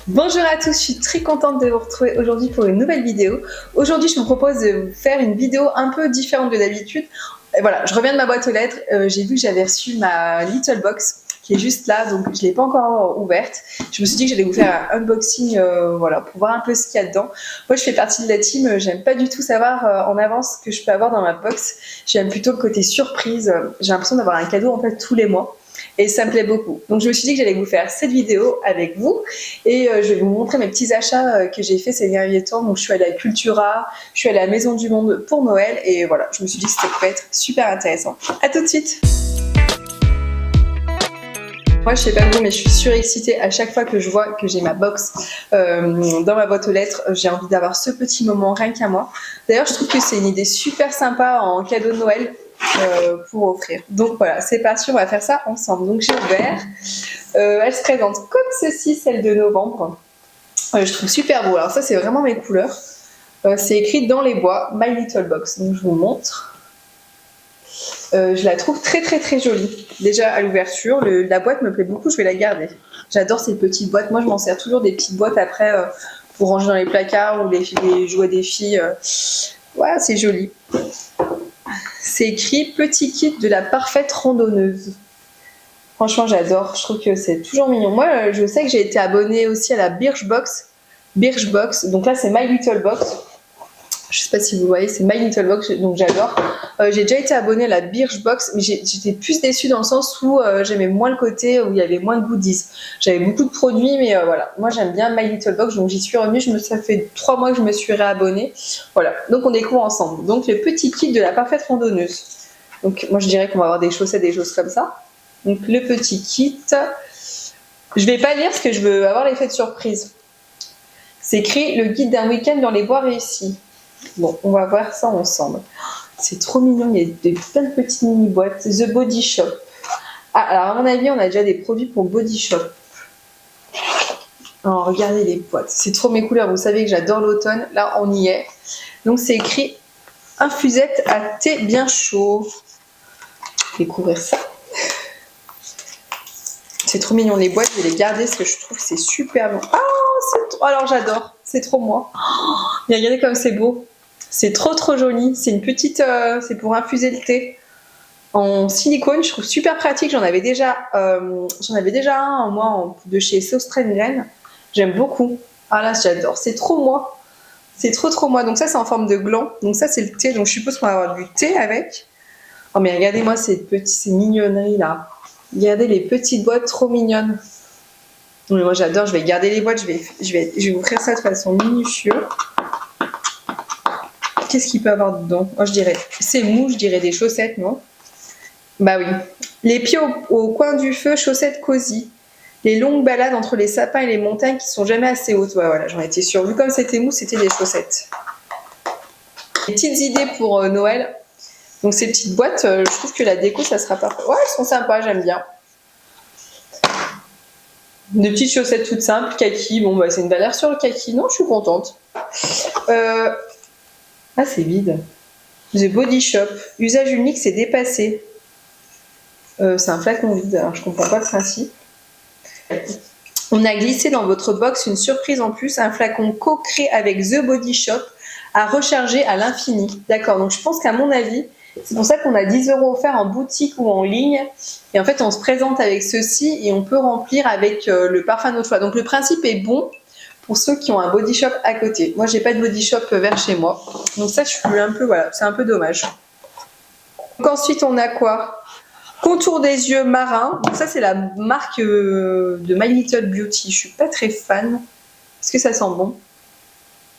Bonjour à tous, je suis très contente de vous retrouver aujourd'hui pour une nouvelle vidéo. Aujourd'hui, je vous propose de vous faire une vidéo un peu différente de d'habitude. Voilà, je reviens de ma boîte aux lettres. J'ai vu que j'avais reçu ma Little Box qui est juste là, donc je ne l'ai pas encore ouverte. Je me suis dit que j'allais vous faire un unboxing voilà, pour voir un peu ce qu'il y a dedans. Moi, je fais partie de la team, j'aime pas du tout savoir en avance ce que je peux avoir dans ma box. J'aime plutôt le côté surprise. J'ai l'impression d'avoir un cadeau en fait tous les mois. Et ça me plaît beaucoup. Donc je me suis dit que j'allais vous faire cette vidéo avec vous et je vais vous montrer mes petits achats que j'ai fait ces derniers temps. Donc je suis allée à Cultura, je suis allée à la Maison du Monde pour Noël et voilà, je me suis dit que ça pouvait être super intéressant. À tout de suite. Moi je sais pas vous mais je suis surexcitée à chaque fois que je vois que j'ai ma box dans ma boîte aux lettres. J'ai envie d'avoir ce petit moment rien qu'à moi. D'ailleurs je trouve que c'est une idée super sympa en cadeau de Noël. Pour offrir. Donc voilà, c'est parti, on va faire ça ensemble. Donc j'ai ouvert. Elle se présente comme ceci, celle de novembre. Je trouve super beau. Alors ça, c'est vraiment mes couleurs. C'est écrit dans les bois, My Little Box. Donc je vous montre. Je la trouve très très très jolie. Déjà à l'ouverture, la boîte me plaît beaucoup, je vais la garder. J'adore ces petites boîtes. Moi, je m'en sers toujours des petites boîtes après pour ranger dans les placards ou les jouets des filles. Ouais, c'est joli. C'est écrit petit kit de la parfaite randonneuse. Franchement, j'adore. Je trouve que c'est toujours mignon. Moi, je sais que j'ai été abonnée aussi à la Birchbox. Birchbox. Donc là, c'est My Little Box. Je sais pas si vous voyez, c'est My Little Box. Donc j'adore. J'ai déjà été abonnée à la Birchbox, mais j'étais plus déçue dans le sens où j'aimais moins le côté où il y avait moins de goodies. J'avais beaucoup de produits, mais voilà. Moi, j'aime bien My Little Box, donc j'y suis revenue. Ça fait 3 mois que je me suis réabonnée. Voilà. Donc on découvre ensemble. Donc le petit kit de la parfaite randonneuse. Donc moi, je dirais qu'on va avoir des chaussettes, des choses comme ça. Donc le petit kit. Je vais pas lire parce que je veux avoir l'effet de surprise. C'est écrit le guide d'un week-end dans les bois réussis. Bon, on va voir ça ensemble. C'est trop mignon, il y a plein de petites mini-boîtes. The Body Shop. Ah, alors à mon avis, on a déjà des produits pour Body Shop. Alors, regardez les boîtes. C'est trop mes couleurs. Vous savez que j'adore l'automne. Là, on y est. Donc, c'est écrit infusette à thé bien chaud. Je vais découvrir ça. C'est trop mignon. Les boîtes, je vais les garder parce que je trouve que c'est super bon. Ah, c'est trop... Alors, j'adore. C'est trop moi. Mais regardez comme c'est beau. C'est trop trop joli. C'est une petite... c'est pour infuser le thé. En silicone, je trouve super pratique. J'en avais déjà un, moi, de chez Sauce-Train-Graine. J'aime beaucoup. Ah là, j'adore. C'est trop moi. C'est trop trop moi. Donc ça, c'est en forme de gland. Donc ça, c'est le thé. Donc je suppose qu'on va avoir du thé avec. Oh mais regardez-moi ces mignonneries là. Regardez les petites boîtes trop mignonnes. Mais moi, j'adore. Je vais garder les boîtes. Je vais vous faire ça de façon minutieuse. Qu'est-ce qu'il peut y avoir dedans? Moi, je dirais, c'est mou, je dirais des chaussettes, non? Bah oui. Les pieds au coin du feu, chaussettes cosy. Les longues balades entre les sapins et les montagnes qui sont jamais assez hautes. Ouais, voilà, j'en étais sûre. Vu comme c'était mou, c'était des chaussettes. Les petites idées pour Noël. Donc ces petites boîtes, je trouve que la déco, ça sera parfait. Ouais, elles sont sympas, j'aime bien. Des petites chaussettes toutes simples, kaki. Bon, bah c'est une valeur sur le kaki. Non, je suis contente. Ah, c'est vide. The Body Shop. Usage unique, c'est dépassé. C'est un flacon vide, alors je comprends pas le principe. On a glissé dans votre box une surprise en plus, un flacon co-créé avec The Body Shop à recharger à l'infini. D'accord, donc je pense qu'à mon avis, c'est pour ça qu'on a 10 € offerts en boutique ou en ligne. Et en fait, on se présente avec ceci et on peut remplir avec le parfum de notre choix. Donc le principe est bon pour ceux qui ont un body shop à côté. Moi, j'ai pas de body shop vers chez moi. Donc ça, je suis un peu, voilà, c'est un peu dommage. Donc ensuite, on a quoi? Contour des yeux marins. Donc ça, c'est la marque de My Little Beauty. Je suis pas très fan. Est-ce que ça sent bon?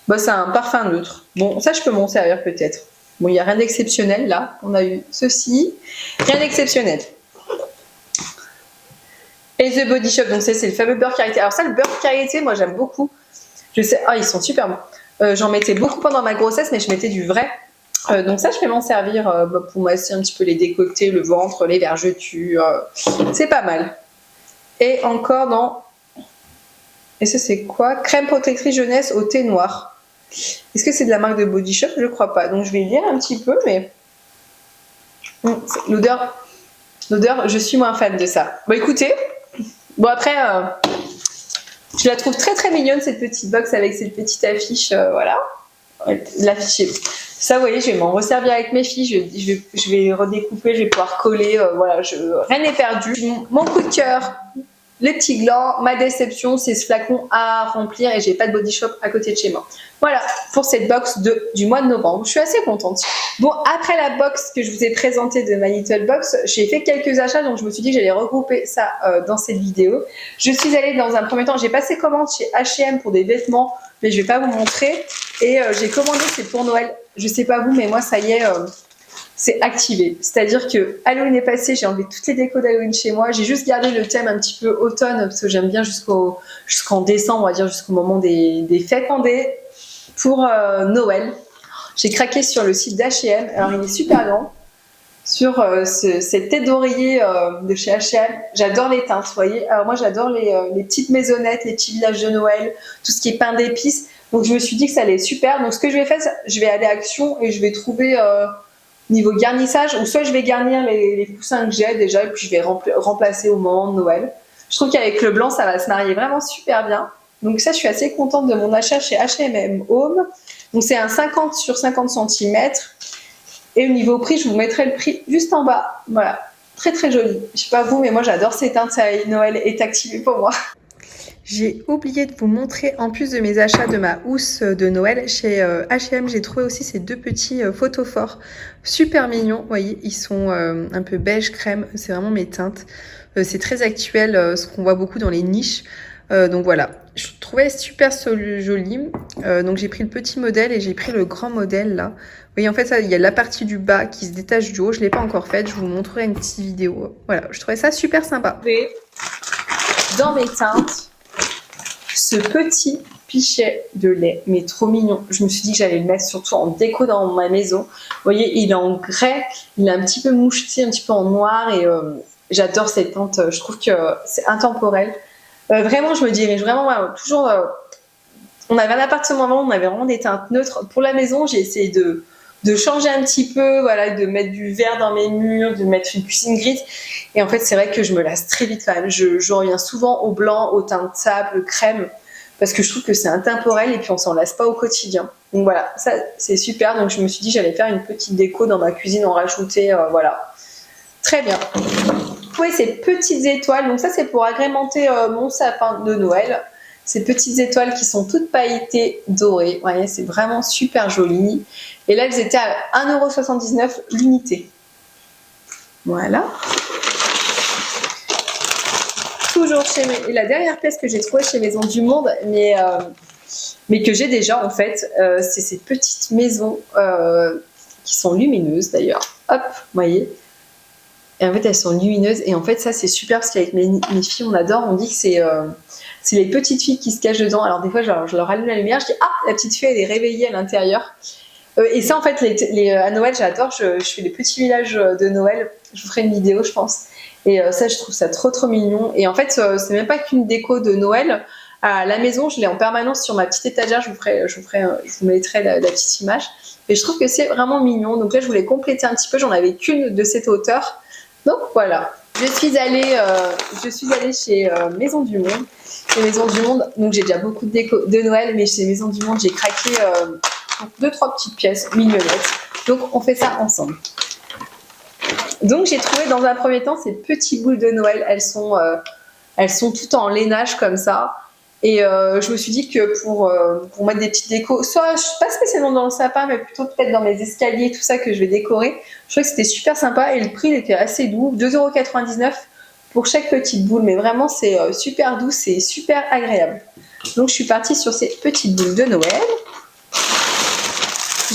Bah, c'est un parfum neutre. Bon, ça, je peux m'en servir peut-être. Bon, il n'y a rien d'exceptionnel là. On a eu ceci. Rien d'exceptionnel. Et The Body Shop, donc c'est le fameux beurre karité. Alors ça, le beurre karité, moi j'aime beaucoup. Je sais, ils sont super bons. J'en mettais beaucoup pendant ma grossesse, mais je mettais du vrai. Donc ça, je vais m'en servir pour masser un petit peu les décolletés, le ventre, les vergetures. C'est pas mal. Et encore dans... Et ça, c'est quoi? Crème protectrice jeunesse au thé noir. Est-ce que c'est de la marque de Body Shop? Je crois pas. Donc je vais lire un petit peu, mais... L'odeur, je suis moins fan de ça. Bon, écoutez... Bon, après... Je la trouve très très mignonne cette petite box avec cette petite affiche, voilà. L'affiche, ça vous voyez, je vais m'en resservir avec mes filles, je vais redécouper, je vais pouvoir coller, voilà, rien n'est perdu. Mon coup de cœur, les petits glands, ma déception, c'est ce flacon à remplir et j'ai pas de Body Shop à côté de chez moi. Voilà pour cette box du mois de novembre. Je suis assez contente. Bon, après la box que je vous ai présentée de My Little Box, j'ai fait quelques achats, donc je me suis dit que j'allais regrouper ça dans cette vidéo. Je suis allée dans un premier temps, j'ai passé commande chez H&M pour des vêtements, mais je vais pas vous montrer. Et j'ai commandé, c'est pour Noël. Je sais pas vous, mais moi ça y est, c'est activé. C'est-à-dire que Halloween est passé, j'ai enlevé toutes les décos d'Halloween chez moi. J'ai juste gardé le thème un petit peu automne parce que j'aime bien jusqu'en décembre, on va dire jusqu'au moment des fêtes. Pour Noël, j'ai craqué sur le site d'H&M. Alors il est super grand. Sur cette tête d'oreiller de chez H&M, j'adore les teintes, vous voyez. Alors moi j'adore les petites maisonnettes, les petits villages de Noël, tout ce qui est pain d'épices. Donc je me suis dit que ça allait être super. Donc ce que je vais faire, je vais aller à Action et je vais trouver niveau garnissage, ou soit je vais garnir les coussins que j'ai déjà et puis je vais remplacer au moment de Noël. Je trouve qu'avec le blanc ça va se marier vraiment super bien. Donc ça je suis assez contente de mon achat chez H&M Home. Donc c'est un 50 sur 50 cm. Et au niveau prix, je vous mettrai le prix juste en bas. Voilà, très très joli. Je sais pas vous, mais moi j'adore ces teintes. Ça, Noël est activé pour moi. J'ai oublié de vous montrer, en plus de mes achats de ma housse de Noël, chez H&M, j'ai trouvé aussi ces deux petits photophores super mignons. Vous voyez, ils sont un peu beige crème, c'est vraiment mes teintes. C'est très actuel, ce qu'on voit beaucoup dans les niches. Donc voilà, je trouvais super joli. Donc j'ai pris le petit modèle et j'ai pris le grand modèle là. Vous voyez, en fait, ça, il y a la partie du bas qui se détache du haut. Je ne l'ai pas encore faite, je vous montrerai une petite vidéo. Voilà, je trouvais ça super sympa. Et dans mes teintes, ce petit pichet de lait, mais trop mignon. Je me suis dit que j'allais le mettre surtout en déco dans ma maison. Vous voyez, il est en grès, il est un petit peu moucheté, un petit peu en noir et j'adore cette teinte. Je trouve que c'est intemporel. Vraiment, je me dirige vraiment toujours. On avait un appartement avant, on avait vraiment des teintes neutres. Pour la maison, j'ai essayé de changer un petit peu, voilà, de mettre du vert dans mes murs, de mettre une cuisine grise. Et en fait, c'est vrai que je me lasse très vite quand même. Je reviens souvent au blanc, aux teintes sable, crème, parce que je trouve que c'est intemporel et puis on s'en lasse pas au quotidien. Donc voilà, ça c'est super. Donc je me suis dit j'allais faire une petite déco dans ma cuisine, en rajouter, voilà. Très bien. Vous voyez ces petites étoiles, donc ça c'est pour agrémenter mon sapin de Noël. Ces petites étoiles qui sont toutes pailletées dorées. Vous voyez, c'est vraiment super joli. Et là, elles étaient à 1,79 € l'unité. Voilà. Toujours chez et la dernière pièce que j'ai trouvée chez Maison du Monde, mais que j'ai déjà en fait, c'est ces petites maisons qui sont lumineuses d'ailleurs. Hop, vous voyez. Et en fait, elles sont lumineuses. Et en fait, ça, c'est super parce qu'avec mes filles, on adore. On dit que c'est les petites filles qui se cachent dedans. Alors, des fois, je leur allume la lumière. Je dis, ah, la petite fille, elle est réveillée à l'intérieur. Et ça, en fait, à Noël, j'adore. Je fais les petits villages de Noël. Je vous ferai une vidéo, je pense. Et ça, je trouve ça trop, trop mignon. Et en fait, c'est même pas qu'une déco de Noël. À la maison, je l'ai en permanence sur ma petite étagère. Je vous mettrai la petite image. Et je trouve que c'est vraiment mignon. Donc là, je voulais compléter un petit peu. J'en avais qu'une de cette hauteur. Donc voilà, je suis allée chez Maison du Monde. Chez Maison du Monde, donc j'ai déjà beaucoup de déco de Noël, mais chez Maison du Monde, j'ai craqué pour 2-3 petites pièces mignonnettes. Donc on fait ça ensemble. Donc j'ai trouvé dans un premier temps ces petites boules de Noël. Elles sont toutes en lainage comme ça. Et je me suis dit que pour mettre des petites décos, soit pas spécialement dans le sapin, mais plutôt peut-être dans mes escaliers, tout ça que je vais décorer. Je trouvais que c'était super sympa et le prix était assez doux, 2,99 € pour chaque petite boule. Mais vraiment, c'est super doux, c'est super agréable. Donc je suis partie sur ces petites boules de Noël.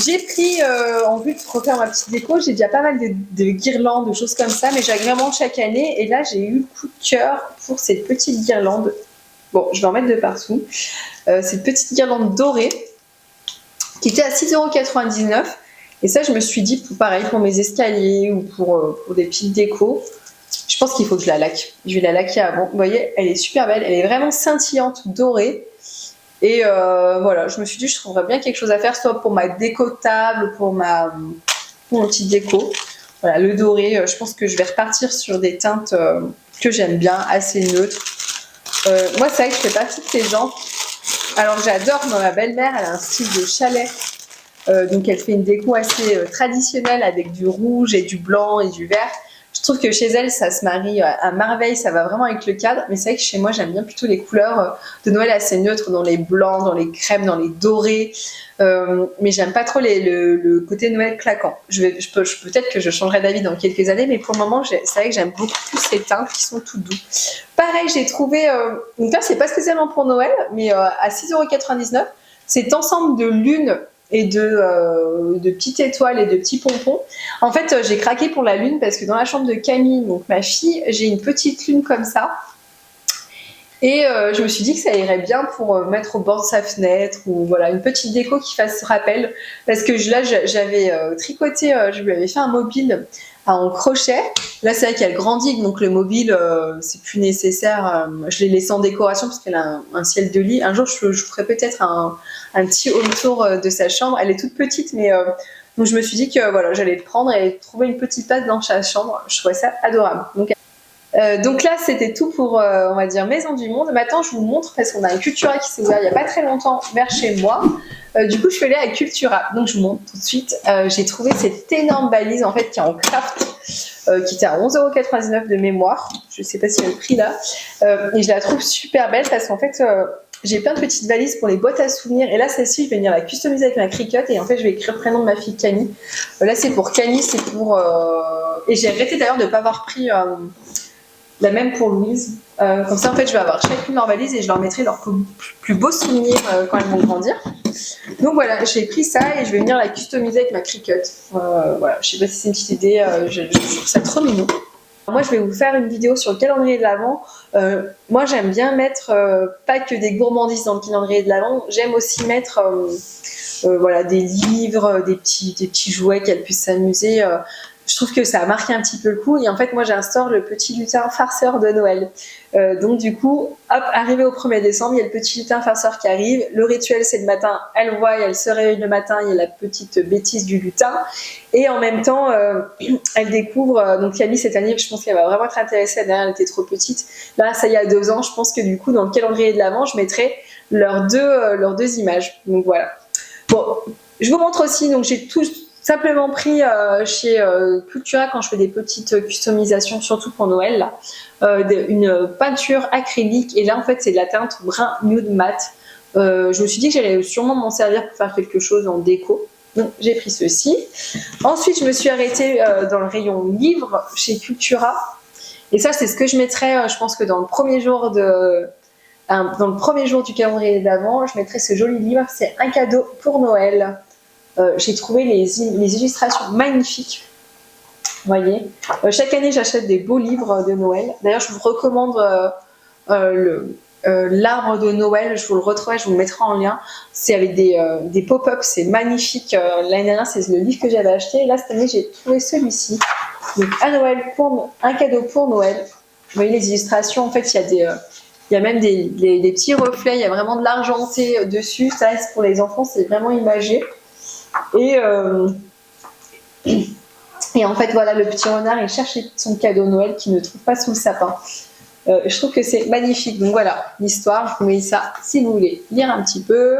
J'ai pris, en vue de refaire ma petite déco, j'ai déjà pas mal de guirlandes, de choses comme ça, mais j'agrémente chaque année. Et là, j'ai eu le coup de cœur pour cette petite guirlande. Bon, je vais en mettre de partout. Cette petite guirlande dorée qui était à 6,99 €. Et ça, je me suis dit, pareil, pour mes escaliers ou pour des petites décos, je pense qu'il faut que je la laque. Je vais la laquer avant. Vous voyez, elle est super belle. Elle est vraiment scintillante, dorée. Et voilà, je me suis dit, je trouverais bien quelque chose à faire, soit pour ma déco de table, pour mon petite déco. Voilà, le doré, je pense que je vais repartir sur des teintes que j'aime bien, assez neutres. Moi, c'est vrai que je fais partie de ces gens. Alors, j'adore, ma belle-mère, elle a un style de chalet. Donc, elle fait une déco assez traditionnelle avec du rouge et du blanc et du vert. Je trouve que chez elle, ça se marie à merveille, ça va vraiment avec le cadre. Mais c'est vrai que chez moi, j'aime bien plutôt les couleurs de Noël assez neutres, dans les blancs, dans les crèmes, dans les dorés. Mais j'aime pas trop le côté Noël claquant. Peut-être que je changerai d'avis dans quelques années, mais pour le moment, c'est vrai que j'aime beaucoup plus ces teintes qui sont tout doux. Pareil, j'ai trouvé, donc là, c'est pas spécialement pour Noël, mais à 6,99 €, cet ensemble de lunes et de petites étoiles et de petits pompons. En fait, j'ai craqué pour la lune parce que dans la chambre de Camille, donc ma fille, j'ai une petite lune comme ça. Et je me suis dit que ça irait bien pour mettre au bord de sa fenêtre ou voilà, une petite déco qui fasse rappel. Parce que là, j'avais tricoté, je lui avais fait un mobile en crochet. Là, c'est vrai qu'elle grandit, donc le mobile, c'est plus nécessaire. Je l'ai laissé en décoration parce qu'elle a un ciel de lit. Un jour, je ferai peut-être un petit home tour de sa chambre. Elle est toute petite, mais donc je me suis dit que voilà, j'allais le prendre et trouver une petite place dans sa chambre. Je trouvais ça adorable. Donc là, c'était tout pour, on va dire, Maison du Monde. Maintenant, je vous montre, parce qu'on a un Cultura qui s'est ouvert il n'y a pas très longtemps vers chez moi. Du coup, je suis allée à Cultura. Donc, je vous montre tout de suite. J'ai trouvé cette énorme valise, en fait, qui est en craft, qui était à 11,99 € de mémoire. Je ne sais pas si elle a le prix là. Et je la trouve super belle parce qu'en fait, j'ai plein de petites valises pour les boîtes à souvenirs. Et là, celle-ci, je vais venir la customiser avec ma Cricut. Et en fait, je vais écrire le prénom de ma fille Camille. Là, c'est pour Camille, c'est pour... Et j'ai regretté d'ailleurs de ne pas avoir pris... la même pour Louise. Comme ça, en fait, je vais avoir chacune leur valise et je leur mettrai leurs plus beaux souvenirs quand elles vont grandir. Donc voilà, j'ai pris ça et je vais venir la customiser avec ma Cricut. Voilà, je sais pas si c'est une petite idée, je trouve ça trop mignon. Moi, je vais vous faire une vidéo sur le calendrier de l'Avent. Moi, j'aime bien mettre pas que des gourmandises dans le calendrier de l'Avent. J'aime aussi mettre voilà, des livres, des petits jouets qu'elles puissent s'amuser. Je trouve que ça a marqué un petit peu le coup. Et en fait, moi, j'instaure le petit lutin farceur de Noël. Donc, du coup, hop, arrivé au 1er décembre, il y a le petit lutin farceur qui arrive. Le rituel, c'est le matin, elle voit, elle se réveille le matin, il y a la petite bêtise du lutin. Et en même temps, elle découvre, donc Camille, cette année, je pense qu'elle va vraiment être intéressée. Derrière, elle était trop petite. Là, ça y est, à 2 ans, je pense que du coup, dans le calendrier de l'Avent, je mettrai leurs deux images. Donc, voilà. Bon, je vous montre aussi, donc j'ai tout simplement pris chez Cultura quand je fais des petites customisations, surtout pour Noël, là, une peinture acrylique. Et là, en fait, c'est de la teinte brun nude mat. Je me suis dit que j'allais sûrement m'en servir pour faire quelque chose en déco. Donc, j'ai pris ceci. Ensuite, je me suis arrêtée dans le rayon livres chez Cultura. Et ça, c'est ce que je mettrais, je pense que dans le premier jour du calendrier d'Avent, je mettrai ce joli livre. C'est un cadeau pour Noël. J'ai trouvé les illustrations magnifiques. Vous voyez, chaque année, j'achète des beaux livres de Noël. D'ailleurs, je vous recommande l'arbre de Noël. Je vous le retrouverai, je vous le mettrai en lien. C'est avec des pop-up, c'est magnifique. L'année dernière, c'est le livre que j'avais acheté. Et là, cette année, j'ai trouvé celui-ci. Donc, à Noël, un cadeau pour Noël. Vous voyez les illustrations, en fait, il y a même des petits reflets. Il y a vraiment de l'argenté dessus. Ça, c'est pour les enfants, c'est vraiment imagé. Et en fait, voilà, le petit renard, il cherche son cadeau Noël qu'il ne trouve pas sous le sapin. Je trouve que c'est magnifique. Donc voilà, l'histoire, je vous mets ça si vous voulez lire un petit peu.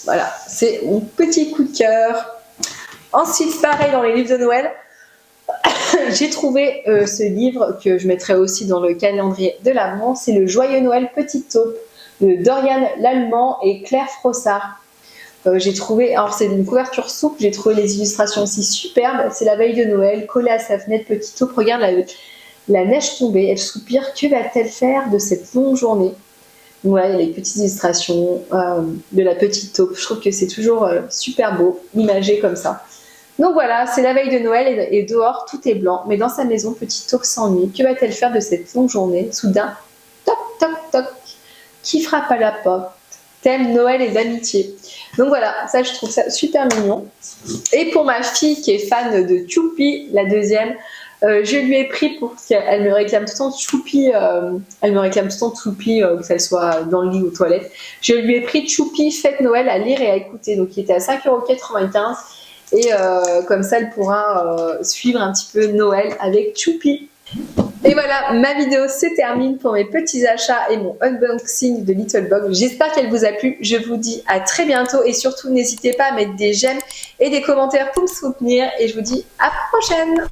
Voilà, c'est mon petit coup de cœur. Ensuite, pareil, dans les livres de Noël, j'ai trouvé ce livre que je mettrai aussi dans le calendrier de l'Avent. C'est le Joyeux Noël Petite Taupe de Dorian Lallemand et Claire Frossard. J'ai trouvé, alors c'est une couverture souple, j'ai trouvé les illustrations aussi superbes. C'est la veille de Noël, collée à sa fenêtre, petite taupe regarde la neige tomber, elle soupire, que va-t-elle faire de cette longue journée? Voilà, il y a les petites illustrations de la petite taupe. Je trouve que c'est toujours super beau, imagé comme ça. Donc voilà, c'est la veille de Noël et dehors tout est blanc, mais dans sa maison, petite taupe s'ennuie. Que va-t-elle faire de cette longue journée? Soudain, toc, toc, toc, qui frappe à la porte? Thème Noël et d'amitié. Donc voilà, ça je trouve ça super mignon. Et pour ma fille qui est fan de Choupi, la deuxième, je lui ai pris pour qu'elle me réclame tout le temps Choupi, que ça soit dans le lit ou aux toilettes. Je lui ai pris Choupi Fête Noël à lire et à écouter. Donc il était à 5,95 € et comme ça elle pourra suivre un petit peu Noël avec Choupi. Et voilà, ma vidéo se termine pour mes petits achats et mon unboxing de Littlebox. J'espère qu'elle vous a plu. Je vous dis à très bientôt et surtout n'hésitez pas à mettre des j'aime et des commentaires pour me soutenir. Et je vous dis à la prochaine.